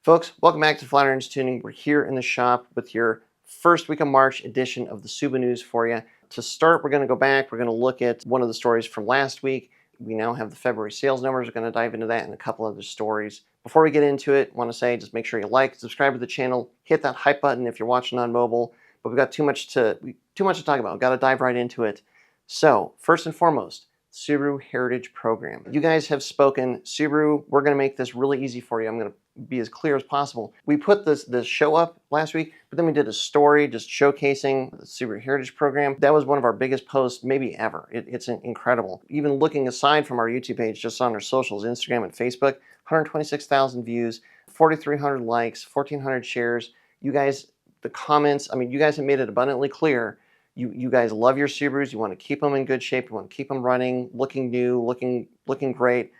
Folks, welcome back to Flatirons Tuning. We're here in the shop with your first week of March edition of the Suba News for you. To start, we're going to go back. We're going to look at one of the stories from last week. We now have the February sales numbers. We're going to dive into that and a couple other stories. Before we get into it, I want to say just make sure you like, subscribe to the channel, hit that hype button if you're watching on mobile. But we've got too much to talk about. We've got to dive right into it. So, first and foremost, Subaru Heritage Program. You guys have spoken. Subaru, we're going to make this really easy for you. I'm going to be as clear as possible. We put this show up last week, but then we did a story just showcasing the Subaru Heritage Program. That was one of our biggest posts maybe ever. It's incredible. Even looking aside from our YouTube page, just on our socials, Instagram and Facebook, 126,000 views, 4,300 likes, 1,400 shares. You guys, the comments, I mean, you guys have made it abundantly clear. You guys love your Subarus. You want to keep them in good shape. You want to keep them running, looking new, looking great.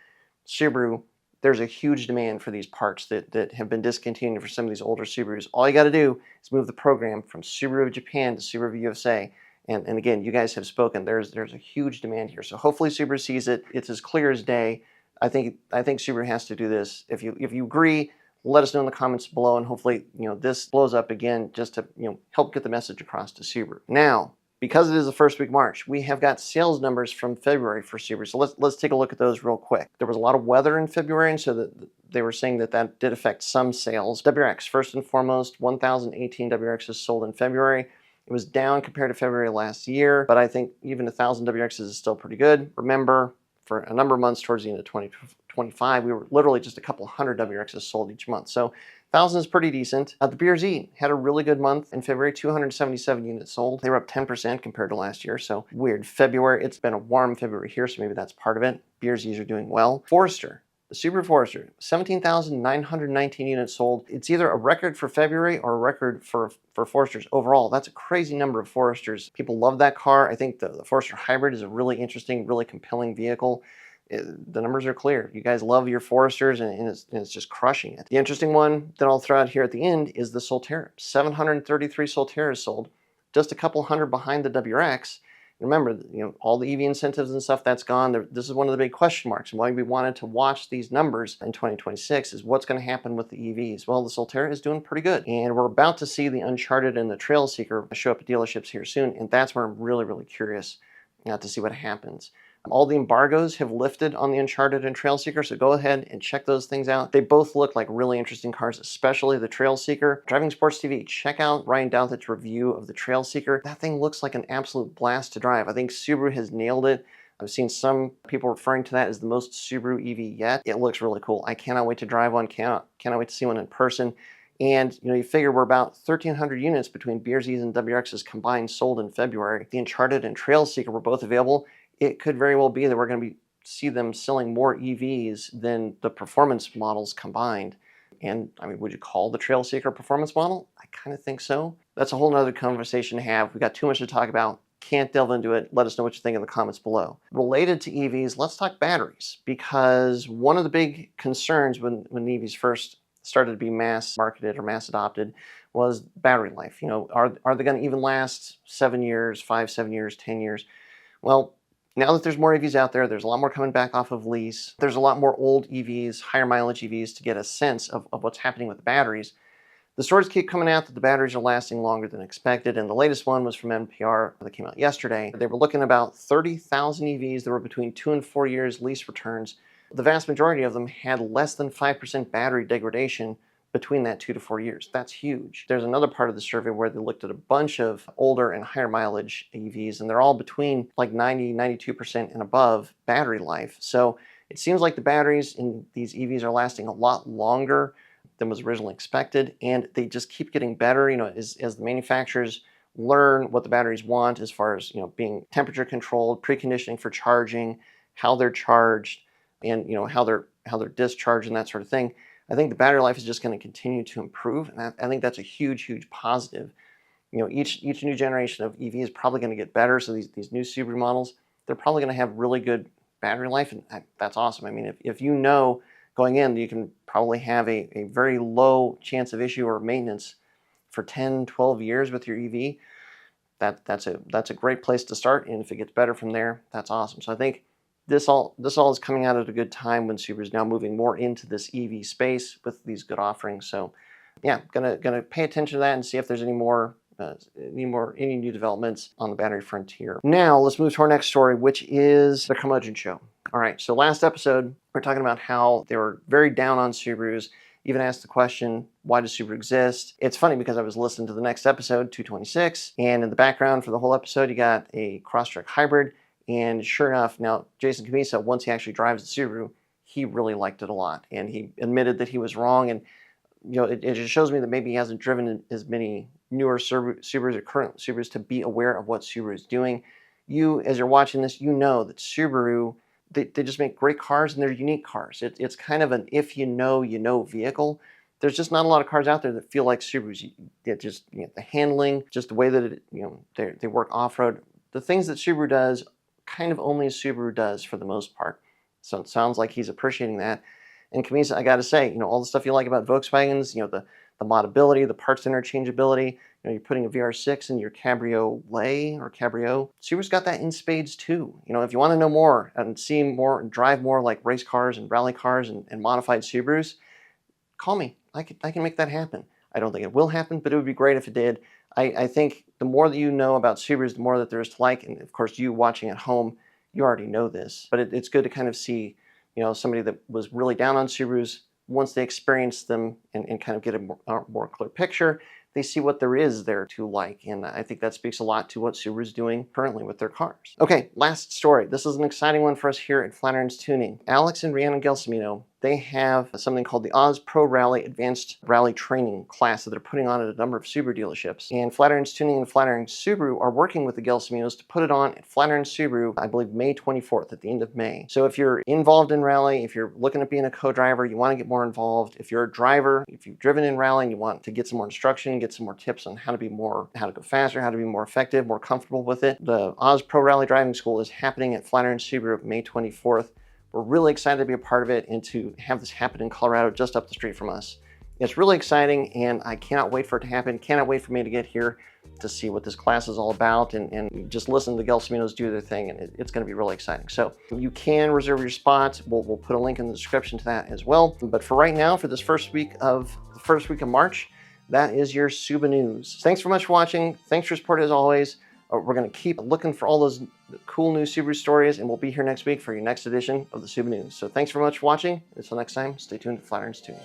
Subaru, there's a huge demand for these parts that have been discontinued for some of these older Subarus. All you got to do is move the program from Subaru of Japan to Subaru of USA. And again, you guys have spoken. There's a huge demand here. So hopefully Subaru sees it. It's as clear as day. I think Subaru has to do this. If you agree, let us know in the comments below, and hopefully, this blows up again just to, help get the message across to Subaru. Now, because it is the first week of March, we have got sales numbers from February for Subaru. So let's take a look at those real quick. There was a lot of weather in February, and so they were saying that did affect some sales. WRX, first and foremost, 1,018 WRXs sold in February. It was down compared to February last year, but I think even 1,000 WRXs is still pretty good. Remember, for a number of months towards the end of 2025, we were literally just a couple hundred WRXs sold each month. So 1,000 is pretty decent. The BRZ had a really good month in February, 277 units sold. They were up 10% compared to last year, so weird. February, it's been a warm February here, so maybe that's part of it. BRZs are doing well. Forester, the Subaru Forester, 17,919 units sold. It's either a record for February or a record for Foresters overall. That's a crazy number of Foresters. People love that car. I think the Forester Hybrid is a really interesting, really compelling vehicle. The numbers are clear. You guys love your Foresters, and it's just crushing it. The interesting one that I'll throw out here at the end is the Solterra. 733 Solterras sold, just a couple hundred behind the WRX. Remember, all the EV incentives and stuff, that's gone. This is one of the big question marks, and why we wanted to watch these numbers in 2026 is what's going to happen with the EVs. Well, the Solterra is doing pretty good, and we're about to see the Uncharted and the Trail Seeker show up at dealerships here soon, and that's where I'm really, really curious to see what happens. All the embargoes have lifted on the Uncharted and Trail Seeker, so go ahead and check those things out. They both look like really interesting cars, especially the Trail Seeker. Driving Sports TV, check out Ryan Douthat's review of the Trail Seeker. That thing looks like an absolute blast to drive. I think Subaru has nailed it. I've seen some people referring to that as the most Subaru EV yet. It looks really cool. I cannot wait to drive one, cannot wait to see one in person. And you figure we're about 1,300 units between BRZs and WRXs combined sold in February. The Uncharted and Trail Seeker were both available. It could very well be that we're going to see them selling more EVs than the performance models combined. And I mean, would you call the Trail Seeker a performance model? I kind of think so. That's a whole nother conversation to have. We've got too much to talk about. Can't delve into it. Let us know what you think in the comments below. Related to EVs, let's talk batteries, because one of the big concerns when EVs first started to be mass marketed or mass adopted was battery life. Are they going to even last 7 years, 5, 7 years, 10 years? Well, now that there's more EVs out there, there's a lot more coming back off of lease. There's a lot more old EVs, higher mileage EVs to get a sense of what's happening with the batteries. The stories keep coming out that the batteries are lasting longer than expected, and the latest one was from NPR that came out yesterday. They were looking at about 30,000 EVs that were between 2 and 4 years lease returns. The vast majority of them had less than 5% battery degradation between that 2 to 4 years. That's huge. There's another part of the survey where they looked at a bunch of older and higher mileage EVs, and they're all between like 90, 92% and above battery life. So it seems like the batteries in these EVs are lasting a lot longer than was originally expected, and they just keep getting better, as the manufacturers learn what the batteries want as far as, being temperature controlled, preconditioning for charging, how they're charged, and, how they're discharged and that sort of thing. I think the battery life is just going to continue to improve, and I think that's a huge, huge positive. Each new generation of EV is probably going to get better, so these new Subaru models, they're probably going to have really good battery life, and that's awesome. I mean, if going in, you can probably have a very low chance of issue or maintenance for 10, 12 years with your EV. That's a great place to start, and if it gets better from there, that's awesome. So I think this all is coming out at a good time when Subaru is now moving more into this EV space with these good offerings. So yeah, gonna pay attention to that and see if there's any new developments on the battery frontier. Now let's move to our next story, which is the Carmudgeon Show. All right, so last episode we're talking about how they were very down on Subarus. Even asked the question, why does Subaru exist? It's funny because I was listening to the next episode, 226, and in the background for the whole episode you got a Crosstrek hybrid. And sure enough, now Jason Cammisa, once he actually drives the Subaru, he really liked it a lot, and he admitted that he was wrong. And it just shows me that maybe he hasn't driven as many newer Subarus or current Subarus to be aware of what Subaru is doing. You, as you're watching this, you know that Subaru, they just make great cars, and they're unique cars. It's kind of an if you know vehicle. There's just not a lot of cars out there that feel like Subarus. Just the handling, just the way that they work off-road. The things that Subaru does, kind of only Subaru does for the most part. So it sounds like he's appreciating that. And Cammisa, I got to say, all the stuff you like about Volkswagens, the modability, the parts interchangeability, you're putting a VR6 in your Cabriolet or Cabrio. Subaru's got that in spades too. If you want to know more and see more and drive more like race cars and rally cars and modified Subarus, call me. I can make that happen. I don't think it will happen, but it would be great if it did. I think the more that you know about Subarus, the more that there is to like. And of course, you watching at home, you already know this. But it's good to kind of see, somebody that was really down on Subarus, once they experience them and kind of get a more clear picture, they see what there is there to like. And I think that speaks a lot to what Subaru's doing currently with their cars. Okay, last story. This is an exciting one for us here at Flatiron's Tuning. Alex and Rhiannon Gelsomino, they have something called the Oz Pro Rally Advanced Rally Training class that they're putting on at a number of Subaru dealerships. And Flatiron's Tuning and Flatiron Subaru are working with the Gelsominos to put it on at Flatiron Subaru, I believe May 24th, at the end of May. So if you're involved in rally, if you're looking at being a co-driver, you want to get more involved. If you're a driver, if you've driven in rally and you want to get some more instruction, get some more tips on how to go faster, how to be more effective, more comfortable with it, the Oz Pro Rally Driving School is happening at Flatiron Subaru May 24th. We're really excited to be a part of it and to have this happen in Colorado, just up the street from us. It's really exciting, and I cannot wait for it to happen. Cannot wait for me to get here to see what this class is all about and just listen to the Gelsominos do their thing, and it's going to be really exciting. So you can reserve your spots. We'll put a link in the description to that as well. But for right now, for this first week of March, that is your Suba News. Thanks very much for watching. Thanks for your support as always. We're going to keep looking for all those cool new Subaru stories, and we'll be here next week for your next edition of the Suba News. So thanks very much for watching. Until next time, stay tuned to Flatiron's Tuning.